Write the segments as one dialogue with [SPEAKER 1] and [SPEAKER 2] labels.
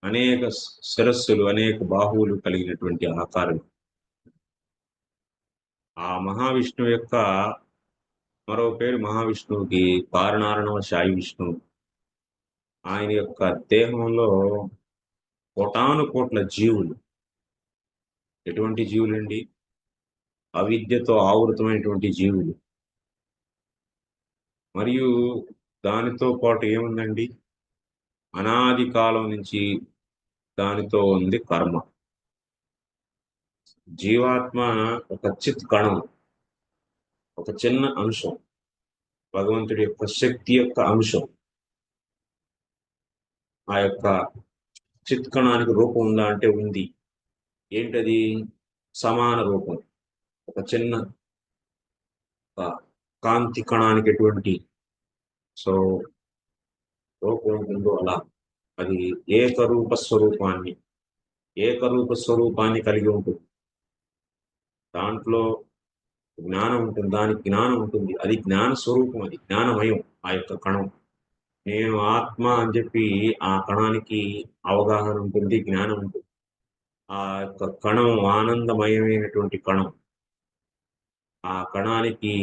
[SPEAKER 1] అనేక శిరస్సులు, అనేక బాహువులు కలిగినటువంటి ఆకారం. ఆ మహావిష్ణువు యొక్క మరో పేరు మహావిష్ణువుకి కారణార్ణవ శాయి విష్ణువు. ఆయన యొక్క దేహంలో కోటాను కోట్ల జీవులు. ఎటువంటి జీవులండి? అవిద్యతో ఆవృతమైనటువంటి జీవులు. మరియు దానితో పాటు ఏముందండి? అనాది కాలం నుంచి దానితో ఉంది కర్మ. జీవాత్మ ఒక చిత్ కణం, ఒక చిన్న అంశం, భగవంతుడి యొక్క శక్తి యొక్క అంశం. ఆ యొక్క చిత్ కణానికి రూపం ఉందా అంటే ఉంది. ఏంటది? సమాన రూపం. ఒక చిన్న కాంతి కణానికి ఎటువంటి సో రూపం ఉంటుందో అలా అది ఏకరూప స్వరూపాన్ని కలిగి ఉంటుంది. దాంట్లో జ్ఞానం ఉంటుంది, దానికి జ్ఞానం ఉంటుంది. అది జ్ఞాన స్వరూపం, అది జ్ఞానమయం. ఆ యొక్క కణం నేను ఆత్మ అని చెప్పి ఆ కణానికి అవగాహన ఉంటుంది, జ్ఞానం ఉంటుంది. ఆ యొక్క కణం ఆనందమయమైనటువంటి కణం. ఆ కణానికి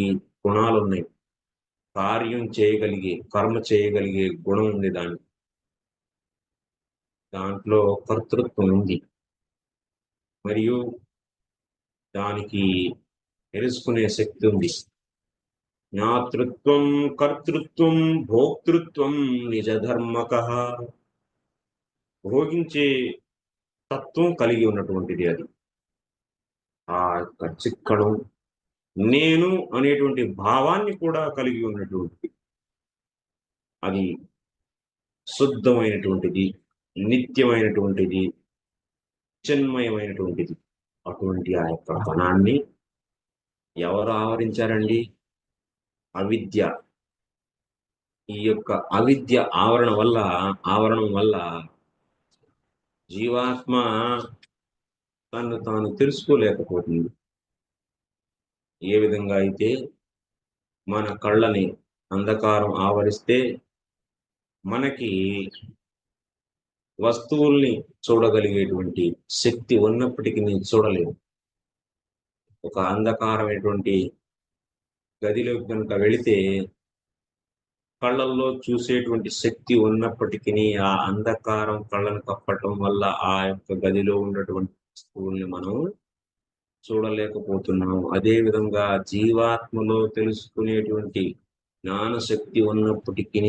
[SPEAKER 1] గుణాలు ఉన్నాయి. కర్మ చేయగలిగే గుణం ఉంది దానికి. దాంట్లో కర్తృత్వం ఉంది. మరియు దానికి తెలుసుకునే శక్తి ఉంది. జ్ఞాతృత్వం, కర్తృత్వం, భోక్తృత్వం నిజధర్మకః. భోగించే తత్వం కలిగి ఉన్నటువంటిది అది. ఆ యొక్క చిక్కడం నేను అనేటువంటి భావాన్ని కూడా కలిగి ఉన్నటువంటిది. అది శుద్ధమైనటువంటిది, నిత్యమైనటువంటిది, చిన్మయమైనటువంటిది. అటువంటి ఆ యొక్క కణాన్ని ఎవరు ఆవరించారండి? అవిద్య. ఈ యొక్క అవిద్య ఆవరణం వల్ల జీవాత్మ తను తాను తెలుసుకోలేకపోతుంది. ఏ విధంగా అయితే మన కళ్ళని అంధకారం ఆవరిస్తే మనకి వస్తువుల్ని చూడగలిగేటువంటి శక్తి ఉన్నప్పటికీ నేను చూడలేము. ఒక అంధకారమైనటువంటి గదిలోకి కనుక వెళితే కళ్ళల్లో చూసేటువంటి శక్తి ఉన్నప్పటికీ ఆ అంధకారం కళ్ళను కప్పటం వల్ల ఆ యొక్క గదిలో ఉన్నటువంటి వస్తువుల్ని మనం చూడలేకపోతున్నాం. అదే విధంగా జీవాత్మలో తెలుసుకునేటువంటి జ్ఞానశక్తి ఉన్నప్పటికీ